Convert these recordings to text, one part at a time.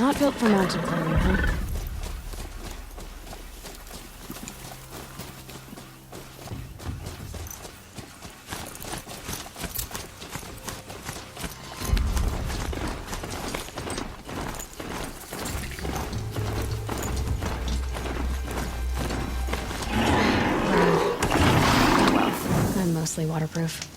Not built for mountain climbing, huh? I'm mostly waterproof.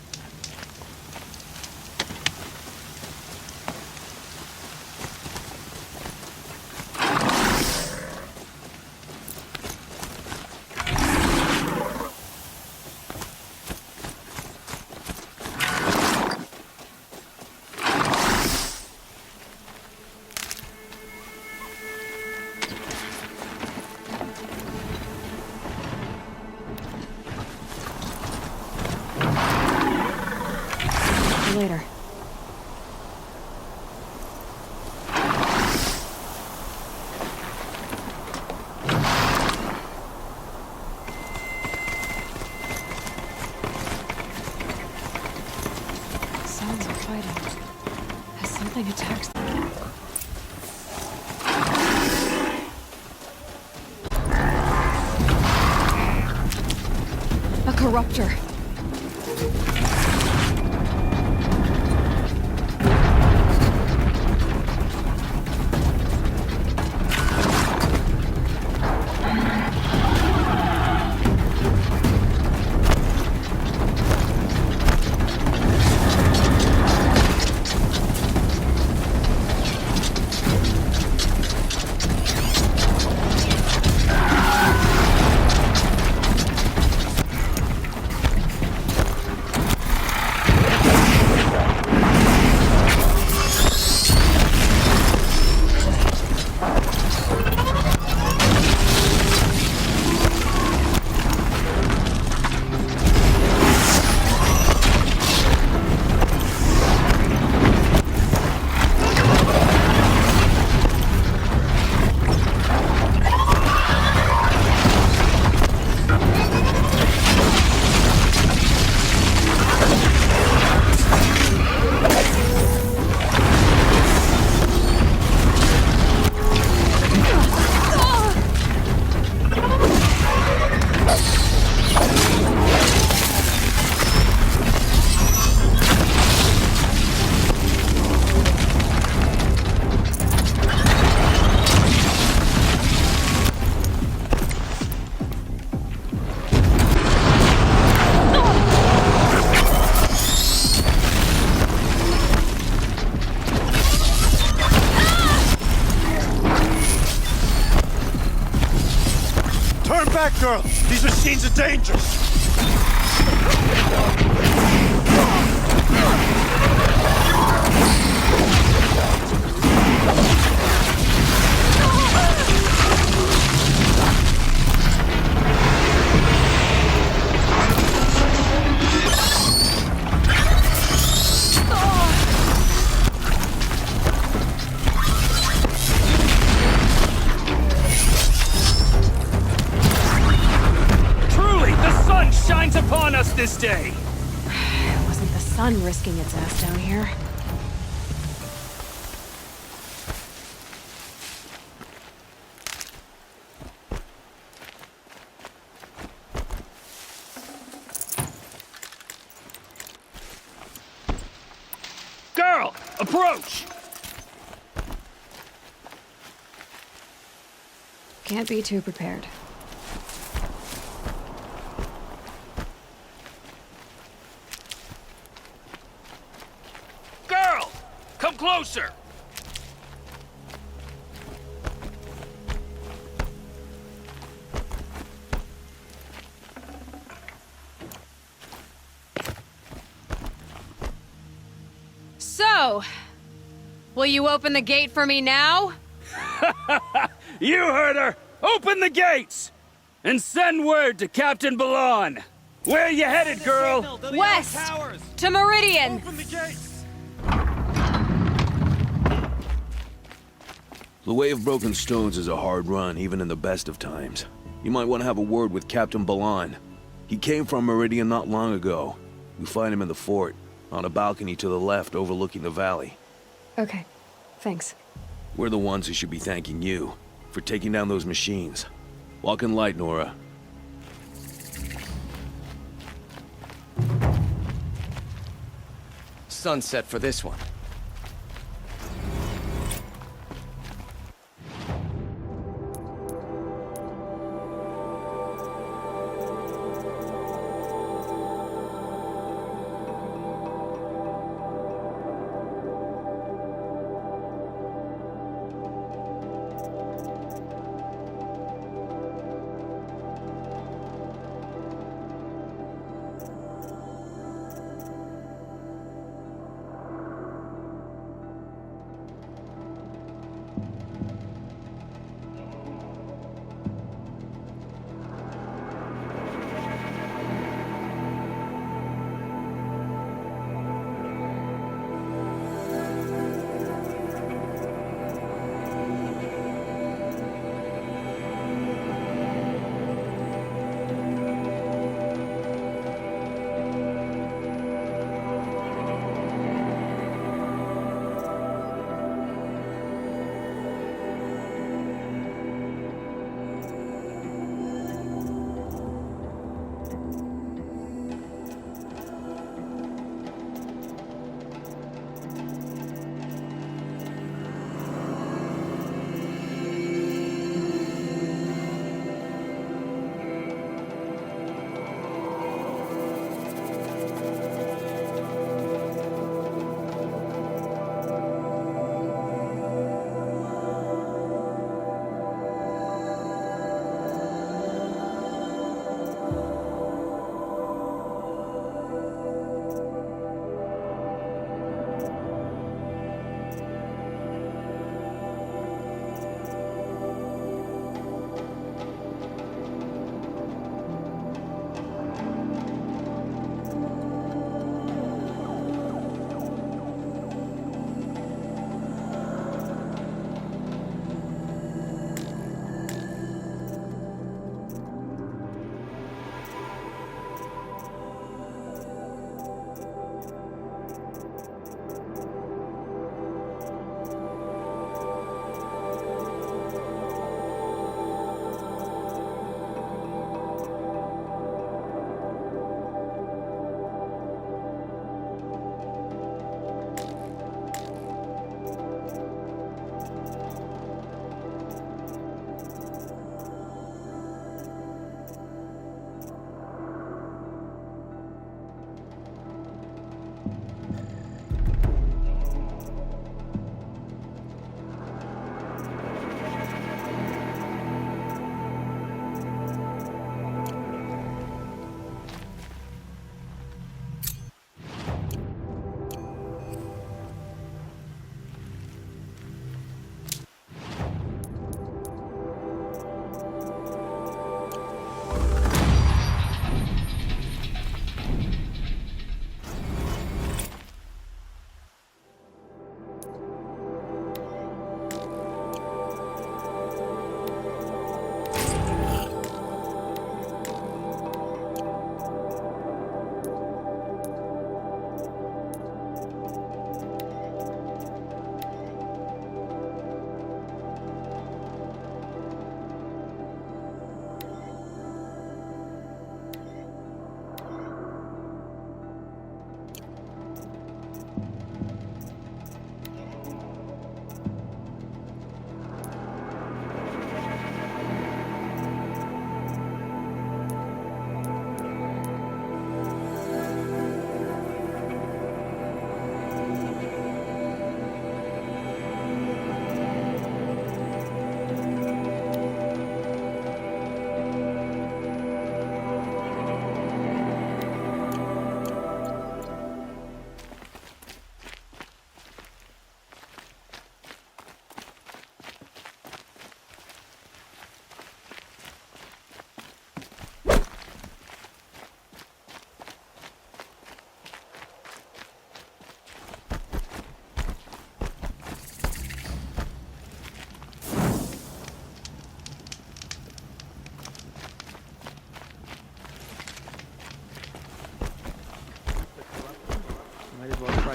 Later. Sounds of fighting. Has something attacked them? A corruptor. back, girl! These machines are dangerous! Upon us this day! It wasn't the sun risking its ass down here. Girl! Approach! Can't be too prepared. Come closer! So, will you open the gate for me now? You heard her! Open the gates! And send word to Captain Balan! Where you headed, girl? West! To Meridian! Open the gates! The Way of Broken Stones is a hard run, even in the best of times. You might want to have a word with Captain Balan. He came from Meridian not long ago. You find him in the fort, on a balcony to the left overlooking the valley. Okay, thanks. We're the ones who should be thanking you for taking down those machines. Walk in light, Nora. Sunset for this one.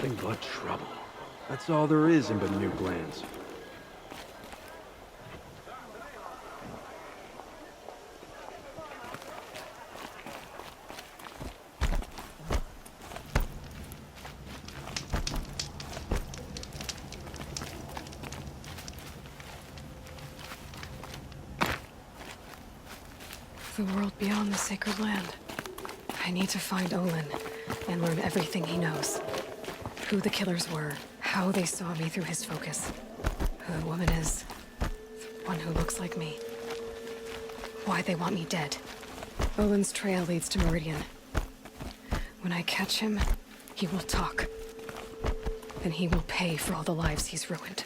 Nothing but trouble. That's all there is in New Glands. the world beyond the sacred land. I need to find Olin and learn everything he knows. Who the killers were, how they saw me through his focus, who the woman is, the one who looks like me, why they want me dead. Olin's trail leads to Meridian. When I catch him, he will talk. Then he will pay for all the lives he's ruined.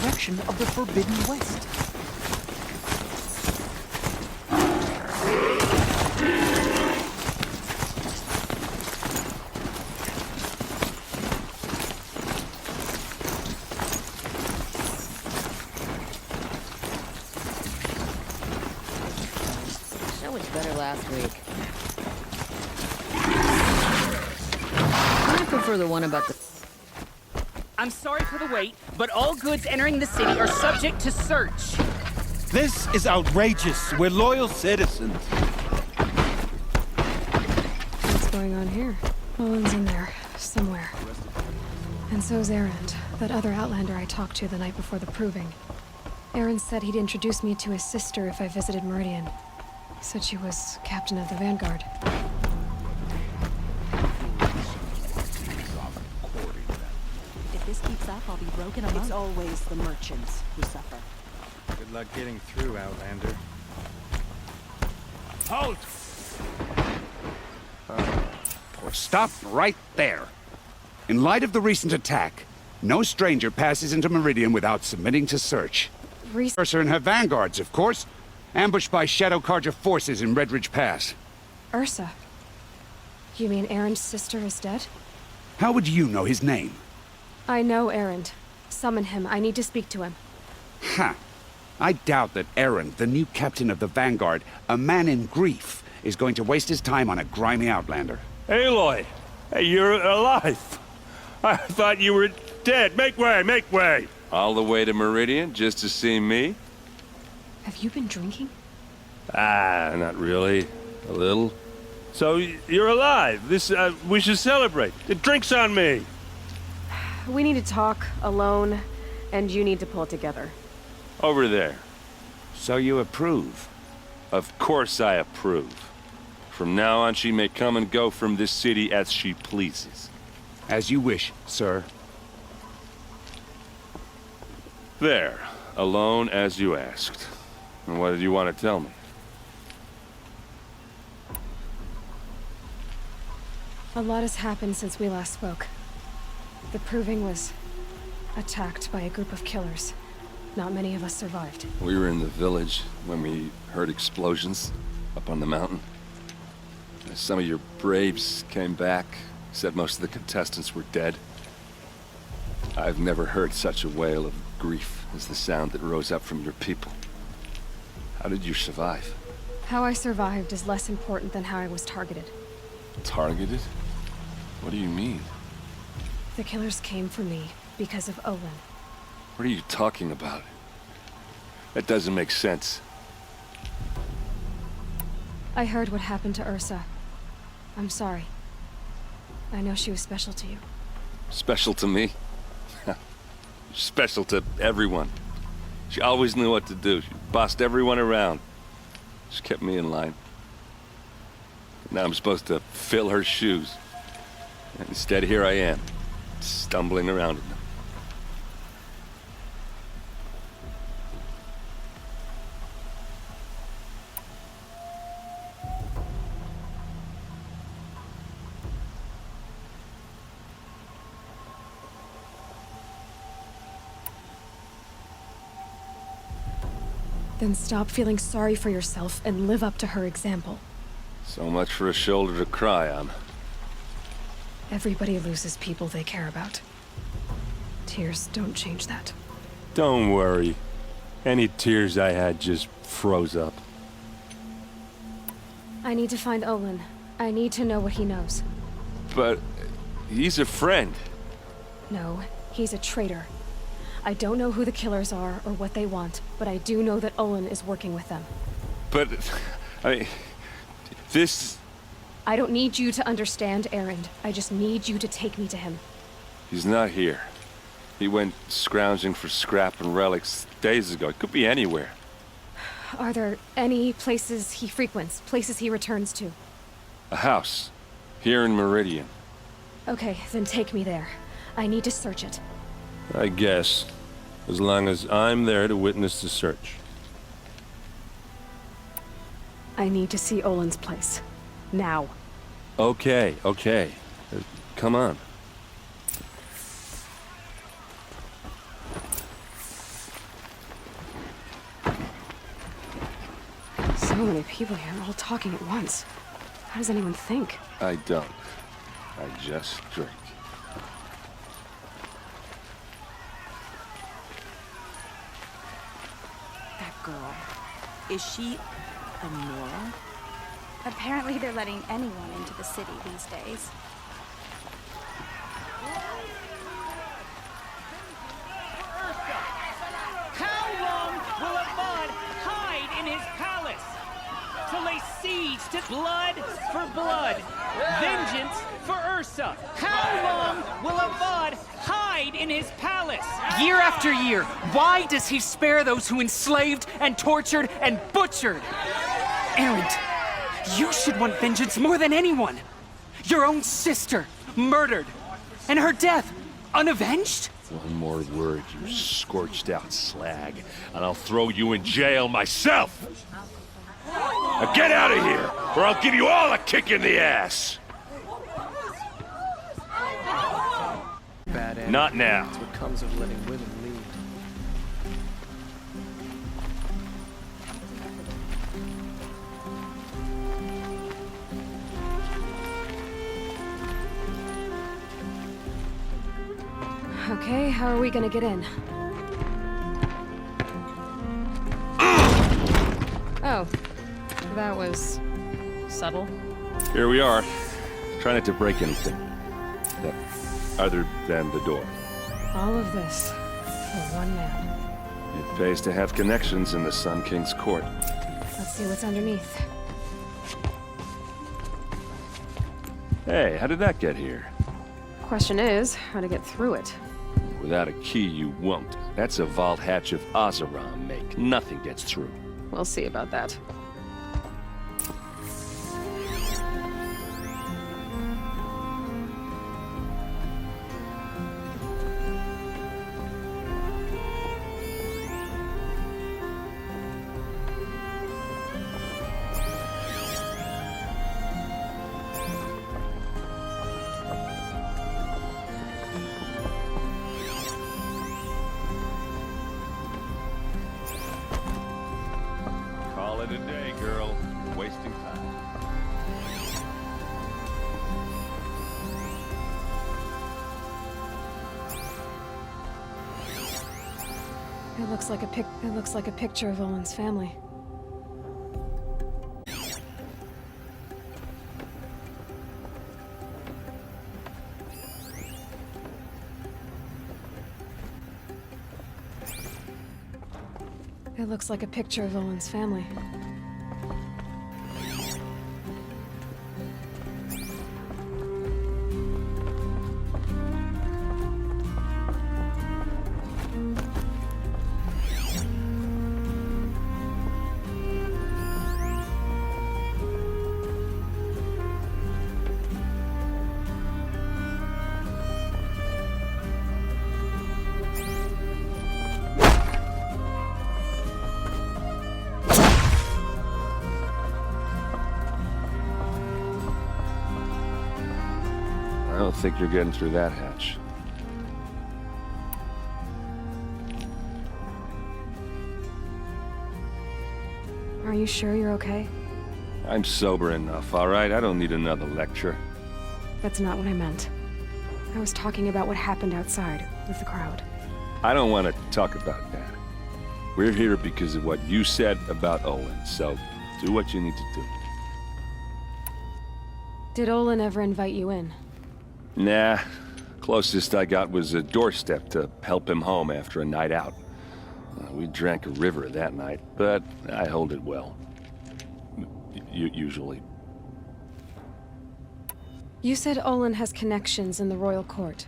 direction of the Forbidden West. That was better last week. I prefer the one about the... I'm sorry for the wait, but all goods entering the city are subject to search. This is outrageous. We're loyal citizens. What's going on here? Owen's in there, somewhere. And so's Erend, that other Outlander I talked to the night before the proving. Erend said he'd introduce me to his sister if I visited Meridian. Said she was captain of the Vanguard. If this keeps up, I'll be broken among. It's always the merchants who suffer. Good luck getting through, Outlander. Halt! Stop right there. In light of the recent attack, no stranger passes into Meridian without submitting to search. Ursa and her vanguards, of course, ambushed by Shadow Carja forces in Redridge Pass. Ursa? You mean Erend's sister is dead? How would you know his name? I know Erend. Summon him. I need to speak to him. Ha! I doubt that Erend, the new captain of the Vanguard, a man in grief, is going to waste his time on a grimy outlander. Aloy, hey, you're alive. I thought you were dead. Make way, make way. All the way to Meridian just to see me? Have you been drinking? Ah, not really. A little. So you're alive. This we should celebrate. The drink's on me. We need to talk alone, and you need to pull it together. Over there. So you approve? Of course I approve. From now on, she may come and go from this city as she pleases. As you wish, sir. There. Alone as you asked. And what did you want to tell me? A lot has happened since we last spoke. The Proving was attacked by a group of killers. Not many of us survived. We were in the village when we heard explosions up on the mountain. Some of your braves came back, said most of the contestants were dead. I've never heard such a wail of grief as the sound that rose up from your people. How did you survive? How I survived is less important than how I was targeted. Targeted? What do you mean? The killers came for me because of Olin. What are you talking about? That doesn't make sense. I heard what happened to Ursa. I'm sorry. I know she was special to you. Special to me? Special to everyone. She always knew what to do. She bossed everyone around. She kept me in line. Now I'm supposed to fill her shoes. And instead, here I am, stumbling around in them. Then stop feeling sorry for yourself and live up to her example. So much for a shoulder to cry on. Everybody loses people they care about. Tears don't change that. Don't worry. Any tears I had just froze up. I need to find Olin. I need to know what he knows. But he's a friend. No, he's a traitor. I don't know who the killers are or what they want, but I do know that Olin is working with them. But, I mean, this... I don't need you to understand, Erend. I just need you to take me to him. He's not here. He went scrounging for scrap and relics days ago. He could be anywhere. Are there any places he frequents, places he returns to? A house. Here in Meridian. Okay, then take me there. I need to search it. I guess. As long as I'm there to witness the search. I need to see Olin's place. Now. Okay. Come on. many people here, all talking at once. How does anyone think? I don't. I just drink. That girl. Is she a Nora? Apparently they're letting anyone into the city these days. How long will Avad hide in his palace? To lay siege to blood for blood, vengeance for Ursa. How long will Avad hide in his palace? Year after year, why does he spare those who enslaved and tortured and butchered? Erend, you should want vengeance more than anyone. Your own sister, murdered, and her death, unavenged? One more word, you scorched out slag, and I'll throw you in jail myself! Now get out of here, or I'll give you all a kick in the ass! Bad end. Not now. That's what comes of letting women lead. Okay, how are we gonna get in? Oh, that was subtle. Here we are. Try not to break anything. Other than the door. All of this for one man. It pays to have connections in the Sun King's court. Let's see what's underneath. Hey, how did that get here? Question is, how to get through it. Without a key, you won't. That's a vault hatch of Ozeram make. Nothing gets through. We'll see about that. Call it a day, girl. You're wasting time. It looks like a picture of Owen's family. It looks like a picture of Owen's family. I don't think you're getting through that hatch. Are you sure you're okay? I'm sober enough, all right? I don't need another lecture. That's not what I meant. I was talking about what happened outside with the crowd. I don't want to talk about that. We're here because of what you said about Olin, so do what you need to do. Did Olin ever invite you in? Nah. Closest I got was a doorstep to help him home after a night out. We drank a river that night, but I hold it well. Usually. You said Olin has connections in the royal court.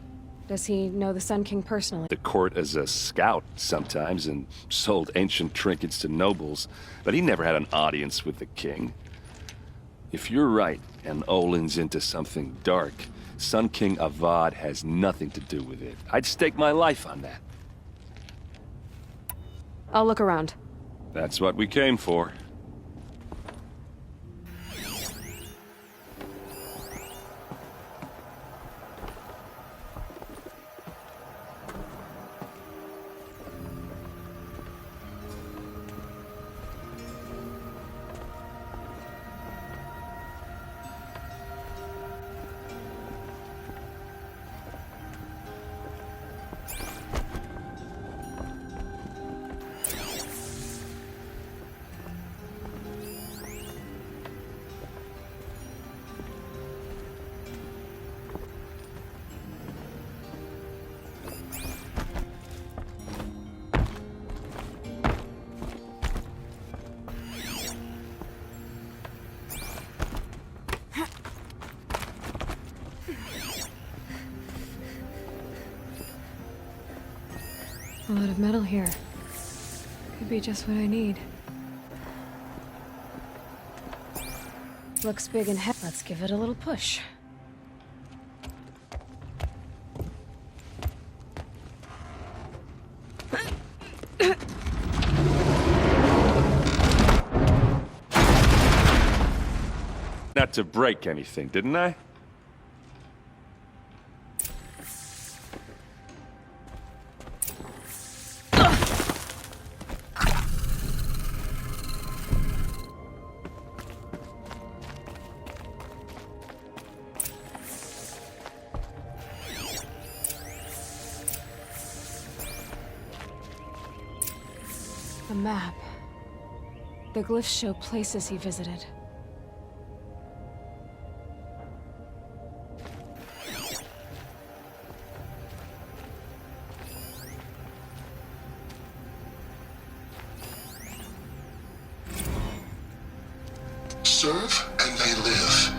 Does he know the Sun King personally? The court as a scout sometimes and sold ancient trinkets to nobles, but he never had an audience with the king. If you're right and Olin's into something dark, Sun King Avad has nothing to do with it. I'd stake my life on that. I'll look around. That's what we came for. A lot of metal here. Could be just what I need. Looks big and heavy. Let's give it a little push. Not to break anything, didn't I? A map. The glyphs show places he visited. Serve and they live.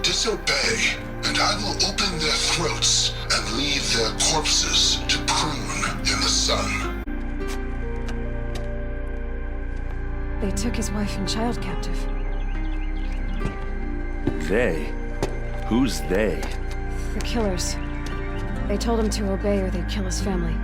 Disobey, and I will open their throats and leave their corpses to prune in the sun. They took his wife and child captive. They? Who's they? The killers. They told him to obey or they'd kill his family.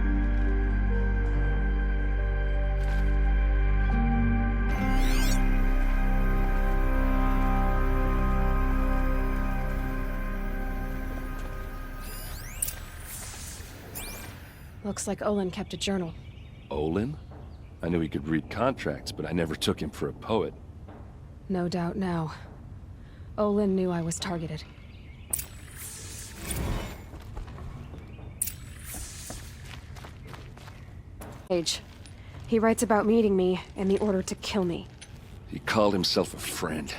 Looks like Olin kept a journal. Olin? I knew he could read contracts, but I never took him for a poet. No doubt now. Olin knew I was targeted. He writes about meeting me and the order to kill me. He called himself a friend.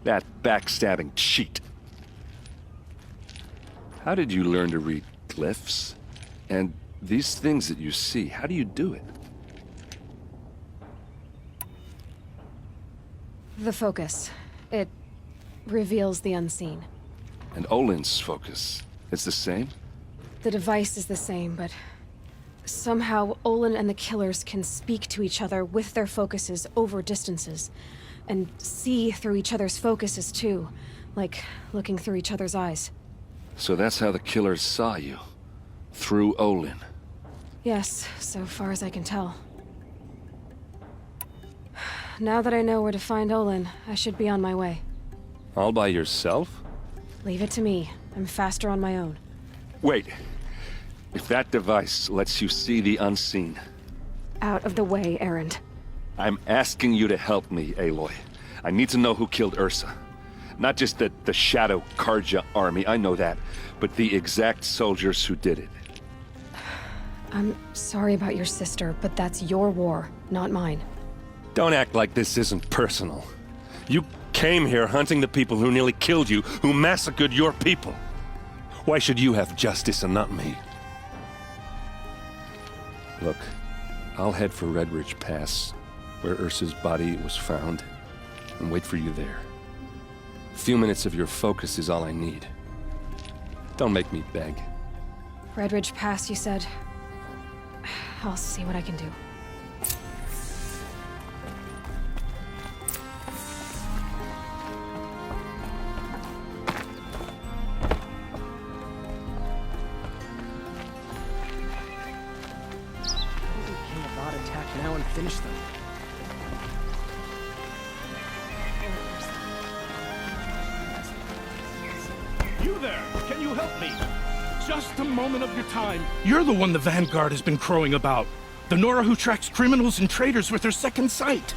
That backstabbing cheat. How did you learn to read glyphs? And these things that you see, how do you do it? The focus. It reveals the unseen. And Olin's focus, it's the same? The device is the same, but somehow Olin and the killers can speak to each other with their focuses over distances, and see through each other's focuses too, like looking through each other's eyes. So that's how the killers saw you? Through Olin? Yes, so far as I can tell. Now that I know where to find Olin, I should be on my way. All by yourself? Leave it to me. I'm faster on my own. Wait. If that device lets you see the unseen... Out of the way, Erend. I'm asking you to help me, Aloy. I need to know who killed Ursa. Not just the Shadow Karja army, I know that, but the exact soldiers who did it. I'm sorry about your sister, but that's your war, not mine. Don't act like this isn't personal. You came here hunting the people who nearly killed you, who massacred your people. Why should you have justice and not me? Look, I'll head for Redridge Pass, where Ursa's body was found, and wait for you there. A few minutes of your focus is all I need. Don't make me beg. Redridge Pass, you said? I'll see what I can do. Now and finish them. You there! Can you help me? Just a moment of your time. You're the one the Vanguard has been crowing about. The Nora who tracks criminals and traitors with her second sight.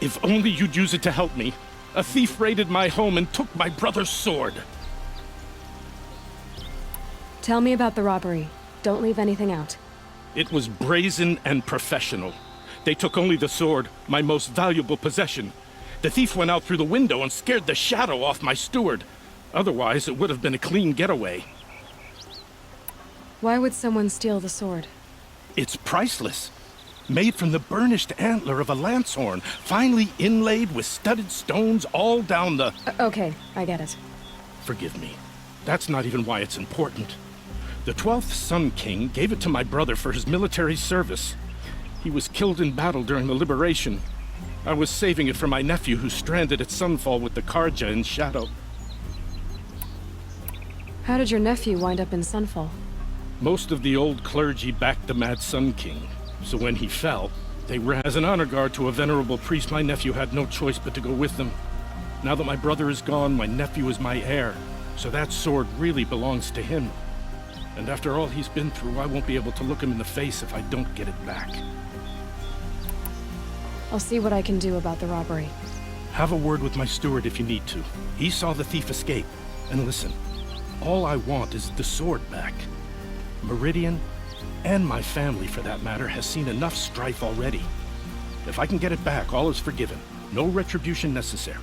If only you'd use it to help me. A thief raided my home and took my brother's sword. Tell me about the robbery. Don't leave anything out. It was brazen and professional. They took only the sword, my most valuable possession. The thief went out through the window and scared the shadow off my steward. Otherwise, it would have been a clean getaway. Why would someone steal the sword? It's priceless. Made from the burnished antler of a lancehorn, finely inlaid with studded stones all down the... Okay, I get it. Forgive me. That's not even why it's important. The 12th Sun King gave it to my brother for his military service. He was killed in battle during the liberation. I was saving it for my nephew who's stranded at Sunfall with the Karja in Shadow. How did your nephew wind up in Sunfall? Most of the old clergy backed the Mad Sun King, so when he fell, they ran. As an honor guard to a venerable priest, my nephew had no choice but to go with them. Now that my brother is gone, my nephew is my heir, so that sword really belongs to him. And after all he's been through, I won't be able to look him in the face if I don't get it back. I'll see what I can do about the robbery. Have a word with my steward if you need to. He saw the thief escape. And listen, all I want is the sword back. Meridian, and my family for that matter, has seen enough strife already. If I can get it back, all is forgiven. No retribution necessary.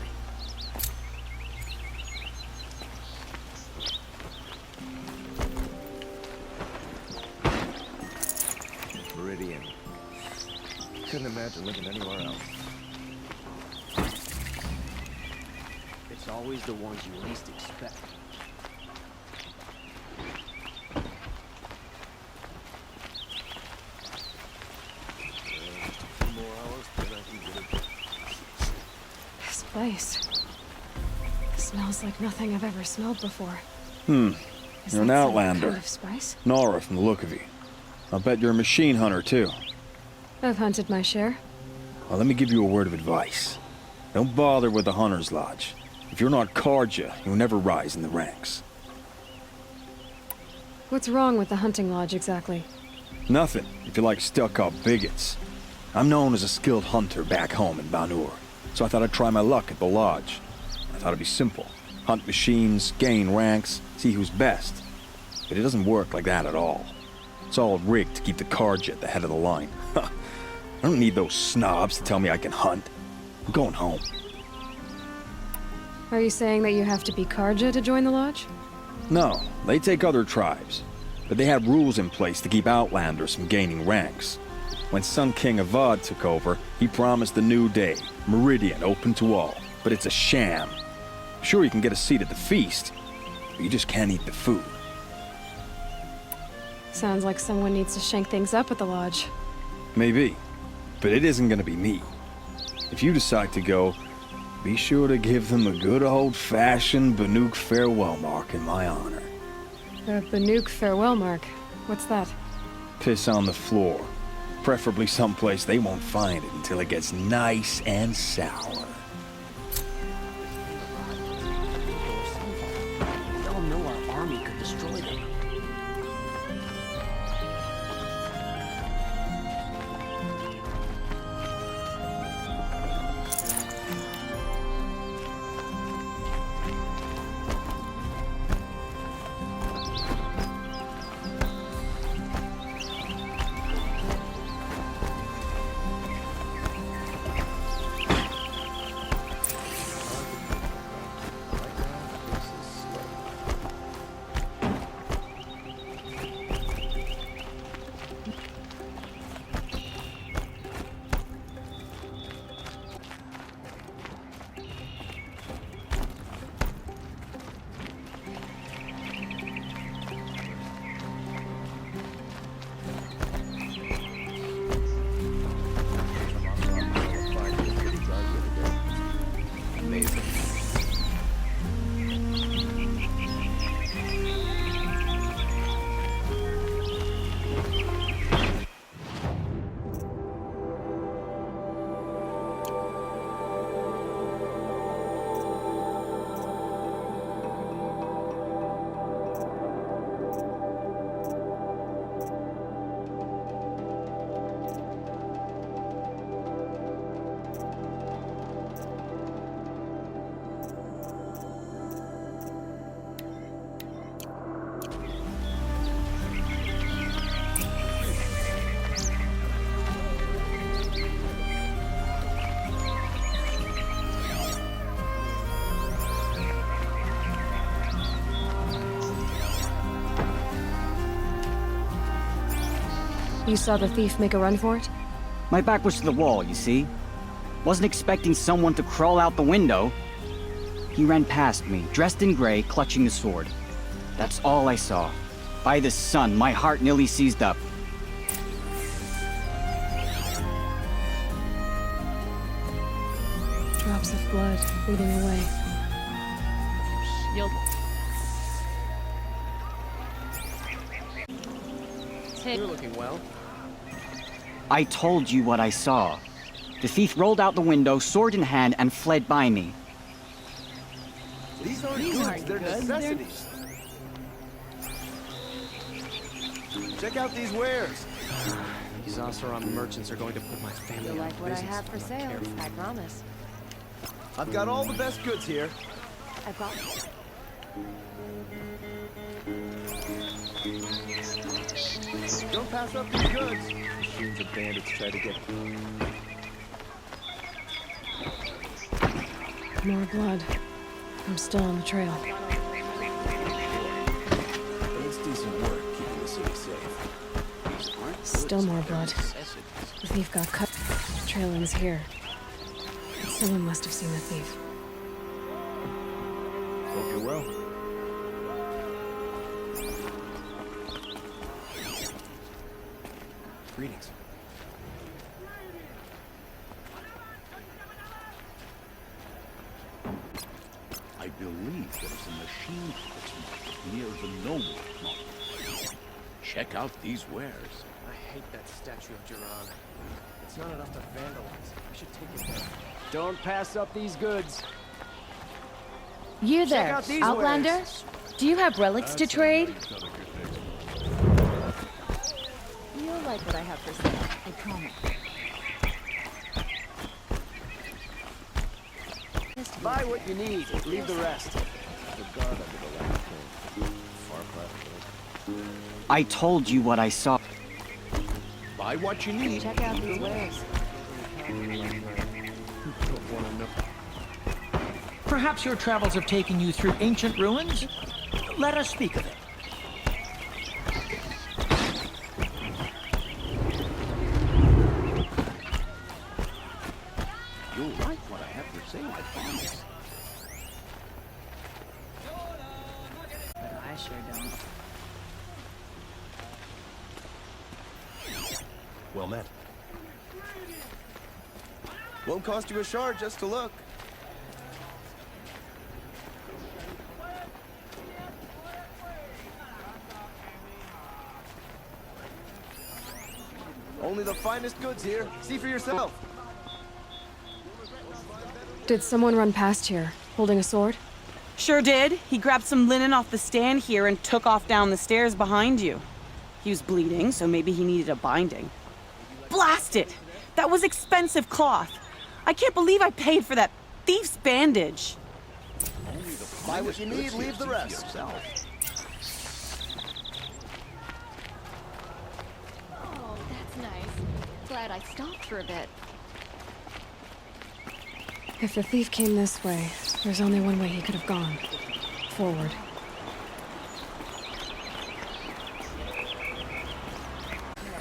Meridian. Couldn't imagine living anywhere else. It's always the ones you least expect. This place smells like nothing I've ever smelled before. Is You're an that some outlander. kind of spice? Nora from the look of you. I'll bet you're a machine hunter, too. I've hunted my share. Well, let me give you a word of advice. Don't bother with the Hunter's Lodge. If you're not Karja, you'll never rise in the ranks. What's wrong with the hunting lodge exactly? Nothing, if you like stuck-up bigots. I'm known as a skilled hunter back home in Banur, so I thought I'd try my luck at the lodge. I thought it'd be simple. Hunt machines, gain ranks, see who's best. But it doesn't work like that at all. It's all rigged to keep the Karja at the head of the line. I don't need those snobs to tell me I can hunt. I'm going home. Are you saying that you have to be Karja to join the lodge? No, they take other tribes. But they have rules in place to keep outlanders from gaining ranks. When Sun King Avad took over, he promised a new day, Meridian open to all. But it's a sham. Sure, you can get a seat at the feast, but you just can't eat the food. Sounds like someone needs to shank things up at the lodge. Maybe, but it isn't gonna be me. If you decide to go, be sure to give them a good old-fashioned Banuk farewell mark in my honor. The Banuk farewell mark. What's that? Piss on the floor. Preferably someplace they won't find it until it gets nice and sour. We all know our army could destroy them. You saw the thief make a run for it? My back was to the wall, you see? Wasn't expecting someone to crawl out the window. He ran past me, dressed in gray, clutching the sword. That's all I saw. By the sun, my heart nearly seized up. Drops of blood leading away. You're looking well. I told you what I saw. The thief rolled out the window, sword in hand, and fled by me. These aren't goods, they're necessities. Check out these wares. These Oseram merchants are going to put my family You out like of what I business have for if I'm not sale, careful. I promise. I've got all the best goods here. I've got... Don't pass up these goods. Machines and bandits try to get... More blood. I'm still on the trail. But it's decent work keeping the city safe. Still more blood. The thief got cut. The trail ends here. Someone must have seen the thief. Hope you're well. Greetings. I believe there is a machine that's near the noble market. Check out these wares. I hate that statue of Jiran. It's not enough to vandalize. We should take it down. Don't pass up these goods. You Check there, out these Outlander? wares. Do you have relics to trade? You'll like what I have for sale, I promise. Buy what you need, leave the rest. I told you what I saw. Buy what you need. Check out these wares. Perhaps your travels have taken you through ancient ruins? Let us speak of it. You'll like what I have for sale, I promise. I sure don't. Well met. Won't cost you a shard just to look. Only the finest goods here. See for yourself. Did someone run past here, holding a sword? Sure did. He grabbed some linen off the stand here and took off down the stairs behind you. He was bleeding, so maybe he needed a binding. Blast it! That was expensive cloth. I can't believe I paid for that thief's bandage. Buy what you need, leave the rest. Oh, that's nice. Glad I stopped for a bit. If the thief came this way, there's only one way he could have gone. Forward.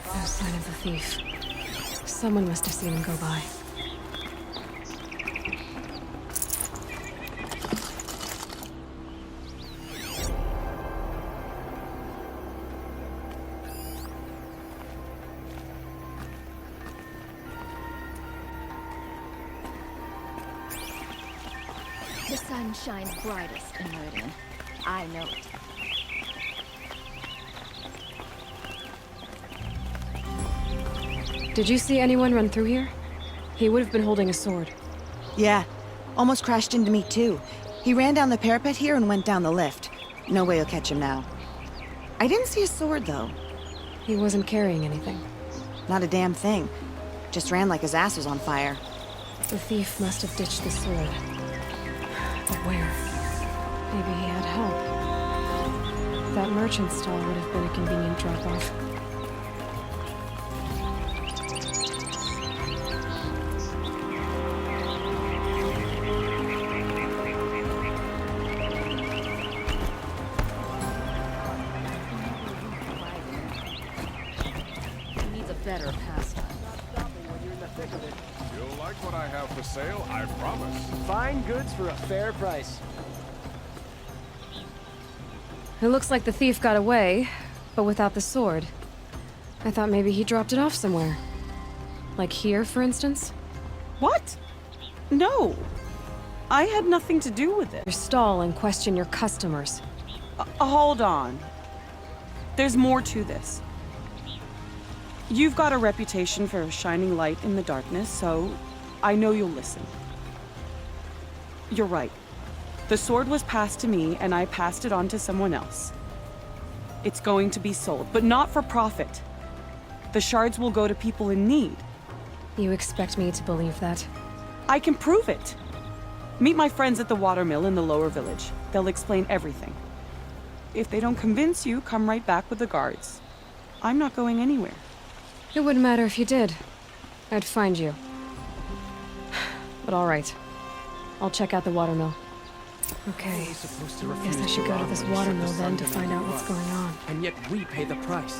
No sign of the thief. Someone must have seen him go by. The sun shines brightest in Meridian. I know it. Did you see anyone run through here? He would have been holding a sword. Yeah. Almost crashed into me, too. He ran down the parapet here and went down the lift. No way you'll catch him now. I didn't see a sword, though. He wasn't carrying anything. Not a damn thing. Just ran like his ass was on fire. The thief must have ditched the sword. But where? Maybe he had help. That merchant stall would have been a convenient drop-off. He needs a better pastime. You'll like what I have for sale, I promise. Fine goods for a fair price. It looks like the thief got away, But without the sword, I thought maybe he dropped it off somewhere. Like here, for instance? What? No. I had nothing to do with it. You stall and question your customers. Hold on. There's more to this. You've got a reputation for shining light in the darkness, so I know you'll listen. You're right. The sword was passed to me, and I passed it on to someone else. It's going to be sold, but not for profit. The shards will go to people in need. You expect me to believe that? I can prove it. Meet my friends at the watermill in the lower village. They'll explain everything. If they don't convince you, come right back with the guards. I'm not going anywhere. It wouldn't matter if you did. I'd find you. But all right. I'll check out the watermill. Okay. Guess I should go to this watermill then to find out what's going on. And yet we pay the price.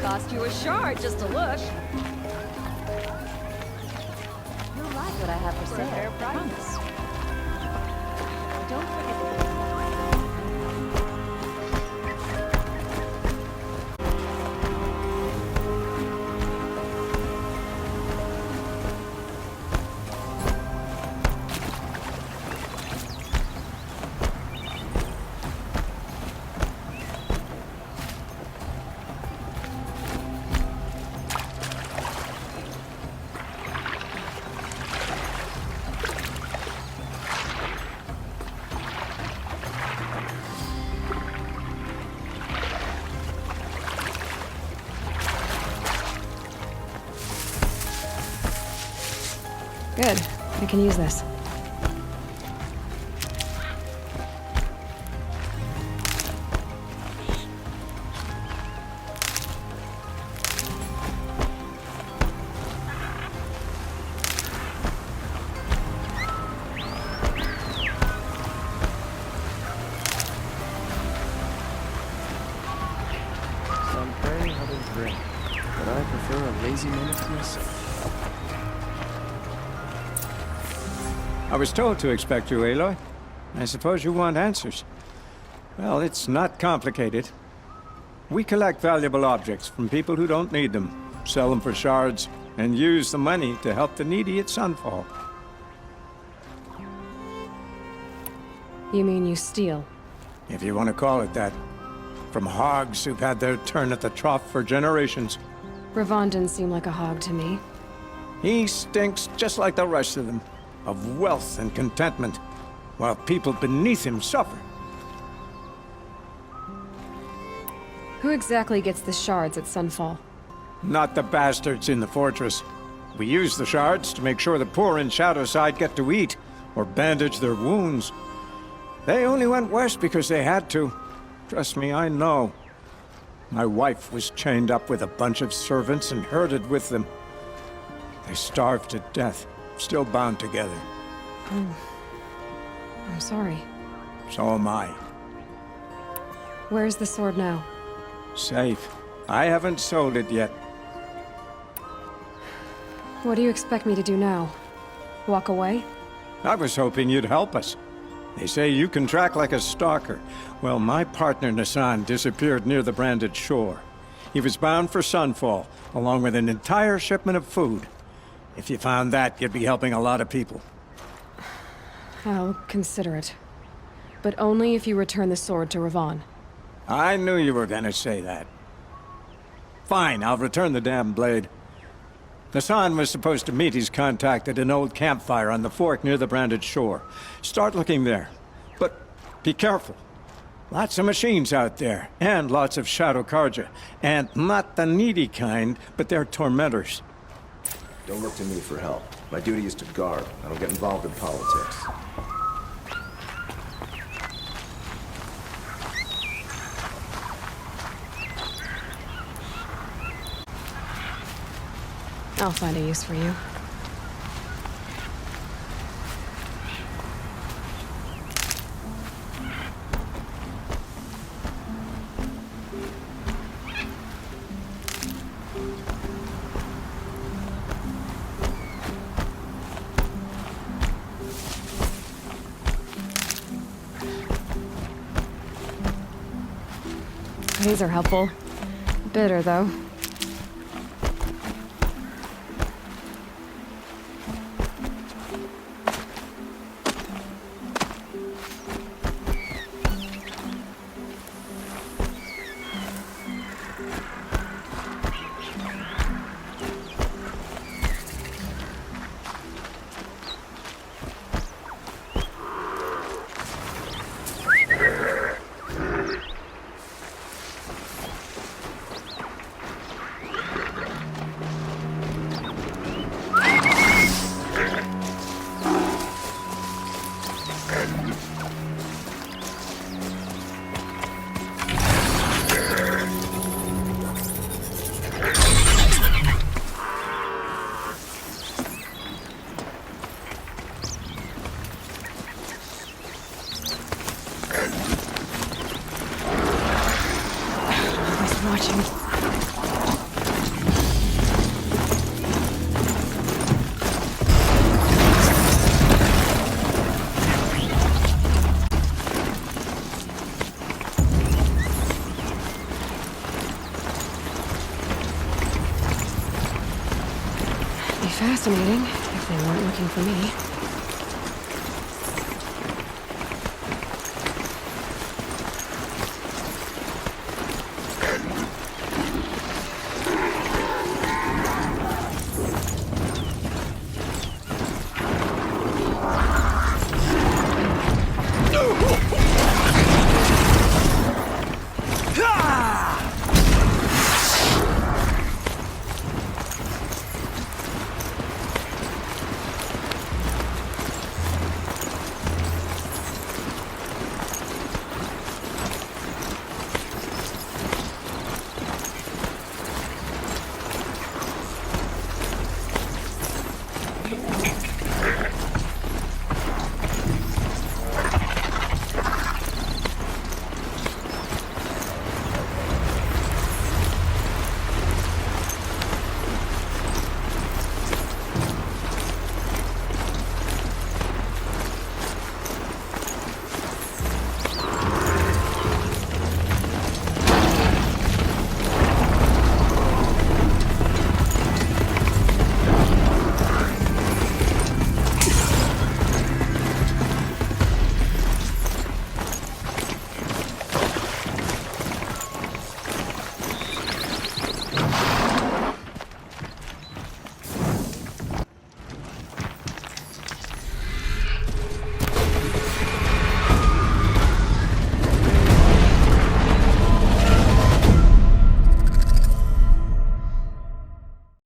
Cost you a shard just to look. You'll like what I have for sale. Fair price. Don't forget. Good. I can use this. Some pray, others drink. But I prefer a lazy minute to myself. I was told to expect you, Aloy. I suppose you want answers. Well, it's not complicated. We collect valuable objects from people who don't need them, sell them for shards, and use the money to help the needy at Sunfall. You mean you steal? If you want to call it that. From hogs who've had their turn at the trough for generations. Ravon didn't seem like a hog to me. He stinks just like the rest of them, of wealth and contentment, while people beneath him suffer. Who exactly gets the shards at Sunfall? Not the bastards in the fortress. We use the shards to make sure the poor in Shadowside get to eat, or bandage their wounds. They only went west because they had to. Trust me, I know. My wife was chained up with a bunch of servants and herded with them. They starved to death, still bound together. Oh. I'm sorry. So am I. Where's the sword now? Safe. I haven't sold it yet. What do you expect me to do now? Walk away? I was hoping you'd help us. They say you can track like a stalker. Well, my partner Nassan disappeared near the branded shore. He was bound for Sunfall, along with an entire shipment of food. If you found that, you'd be helping a lot of people. I'll consider it. But only if you return the sword to Ravon. I knew you were gonna say that. Fine, I'll return the damn blade. Nassan was supposed to meet his contact at an old campfire on the fork near the branded shore. Start looking there. But be careful. Lots of machines out there, and lots of Shadow Karja. And not the needy kind, but they're tormentors. Don't look to me for help. My duty is to guard. I don't get involved in politics. I'll find a use for you. These are helpful. Bitter, though. Fascinating, if they weren't looking for me.